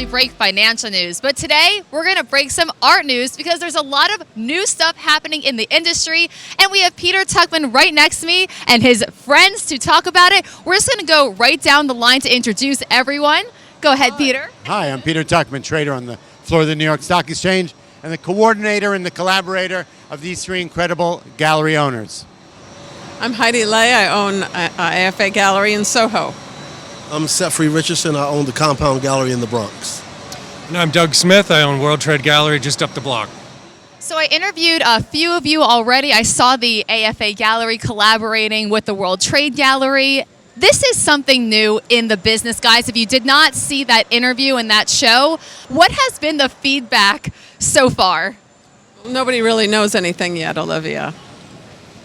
break financial news, but today we're going to break some art news because there's a lot of new stuff happening in the industry, and we have Peter Tuchman right next to me and his friends to talk about it. We're just going to go right down the line to introduce everyone. Go ahead, Peter. Hi, I'm Peter Tuchman, trader on the floor of the New York Stock Exchange and the coordinator and the collaborator of these three incredible gallery owners. I'm Heidi. Leigh. I own AFA Gallery in Soho. I'm Richardson. I own the Compound Gallery in the Bronx. And I'm Doug Smith. I own World Trade Gallery just up the block. So I interviewed a few of you already. I saw the AFA Gallery collaborating with the World Trade Gallery. This is something new in the business, guys. If you did not see that interview and that show, what has been the feedback so far? Nobody really knows anything yet, Olivia.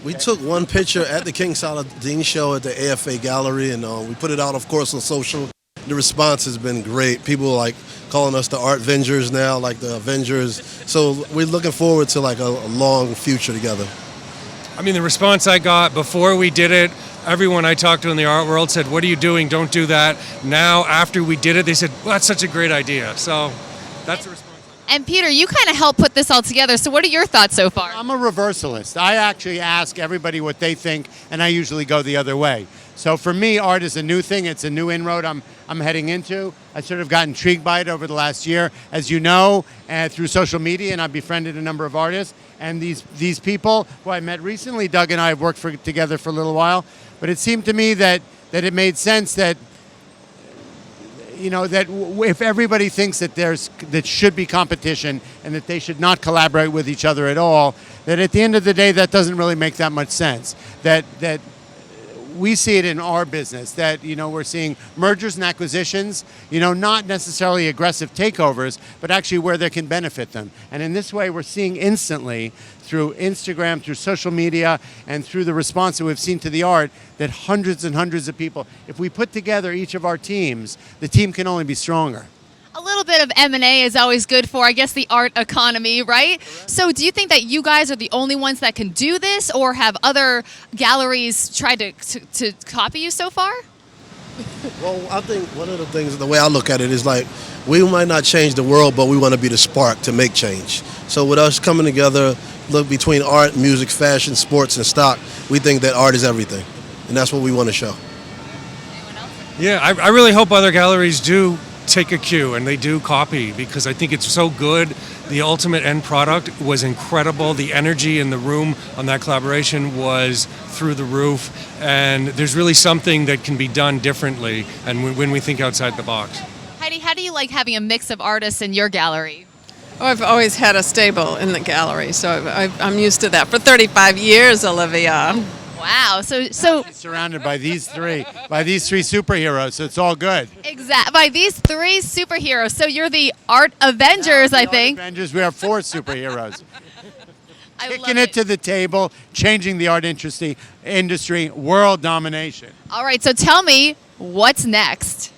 We took one picture at the King Saladin show at the AFA Gallery, and we put it out, of course, on social. The response has been great. People like calling us the Art Vengers now, like the Avengers. So we're looking forward to like a long future together. I mean, the response I got before we did it, everyone I talked to in the art world said, "What are you doing? Don't do that." Now, after we did it, they said, "Well, that's such a great idea." So that's the response. And Peter, you kind of helped put this all together. So what are your thoughts so far? I'm a reversalist. I actually ask everybody what they think, and I usually go the other way. So for me, art is a new thing. It's a new inroad I'm heading into. I sort of got intrigued by it over the last year. As you know, through social media, and I've befriended a number of artists. And these people who I met recently, Doug and I have worked together for a little while. But it seemed to me that it made sense that, you know, that if everybody thinks that should be competition and that they should not collaborate with each other at all, that at the end of the day, that doesn't really make that much sense. That we see it in our business, that, you know, we're seeing mergers and acquisitions, you know, not necessarily aggressive takeovers, but actually where they can benefit them. And in this way, we're seeing instantly through Instagram, through social media, and through the response that we've seen to the art, that hundreds and hundreds of people, if we put together each of our teams, the team can only be stronger. A little bit of M&A is always good for, I guess, the art economy, right? Correct. So do you think that you guys are the only ones that can do this, or have other galleries tried to copy you so far? Well, I think one of the things, the way I look at it is like, we might not change the world, but we want to be the spark to make change. So with us coming together, look between art, music, fashion, sports, and stock, we think that art is everything. And that's what we want to show. Anyone else? Yeah, I really hope other galleries do take a cue and they do copy, because I think it's so good. The ultimate end product was incredible. The energy in the room on that collaboration was through the roof, and there's really something that can be done differently and when we think outside the box. Heidi, how do you like having a mix of artists in your gallery? Oh, I've always had a stable in the gallery, so I'm used to that. For 35 years, Olivia. Wow, so She's surrounded by these three superheroes, so it's all good. exactly by these three superheroes. So you're the Art Avengers, I think. Avengers, we have 4 superheroes. I love Kicking it to the table, changing the art industry, world domination. All right, so tell me, what's next?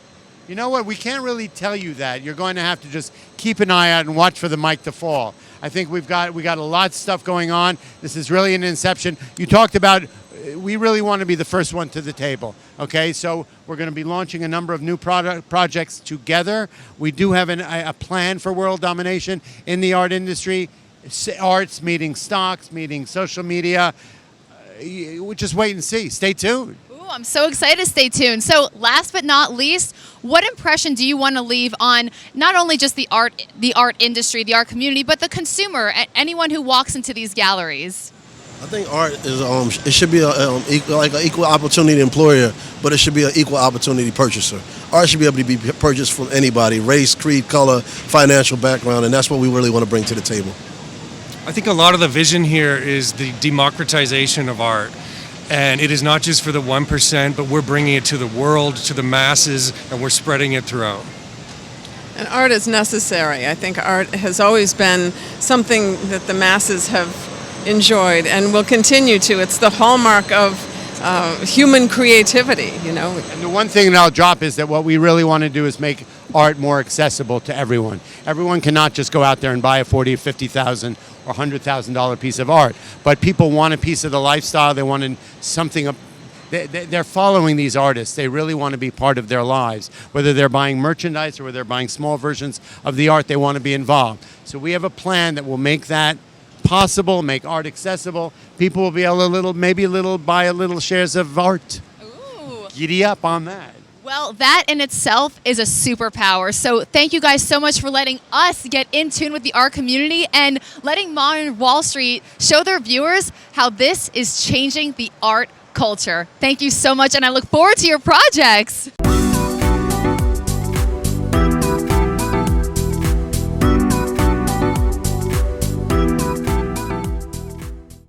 You know what? We can't really tell you that. You're going to have to just keep an eye out and watch for the mic to fall. I think we got a lot of stuff going on. This is really an inception. You talked about, we really want to be the first one to the table. Okay, so we're going to be launching a number of new projects together. We do have a plan for world domination in the art industry. Arts meeting stocks, meeting social media. Just wait and see. Stay tuned. I'm so excited to stay tuned. So last but not least, what impression do you want to leave on not only just the art industry, the art community, but the consumer, anyone who walks into these galleries? I think art is it should be like an equal opportunity employer, but it should be an equal opportunity purchaser. Art should be able to be purchased from anybody, race, creed, color, financial background, and that's what we really want to bring to the table. I think a lot of the vision here is the democratization of art. And it is not just for the 1%, but we're bringing it to the world, to the masses, and we're spreading it throughout. And art is necessary. I think art has always been something that the masses have enjoyed and will continue to. It's the hallmark of human creativity, you know. And the one thing that I'll drop is that what we really want to do is make art more accessible to everyone. Everyone cannot just go out there and buy a $40,000 or $50,000 or $100,000 piece of art, but people want a piece of the lifestyle. They want something they're following these artists. They really want to be part of their lives. Whether they're buying merchandise or whether they're buying small versions of the art, they want to be involved. So we have a plan that will make that possible, make art accessible. People will be able to buy a little shares of art. Ooh. Giddy up on that. Well, that in itself is a superpower. So thank you guys so much for letting us get in tune with the art community and letting Modern Wall Street show their viewers how this is changing the art culture. Thank you so much, and I look forward to your projects.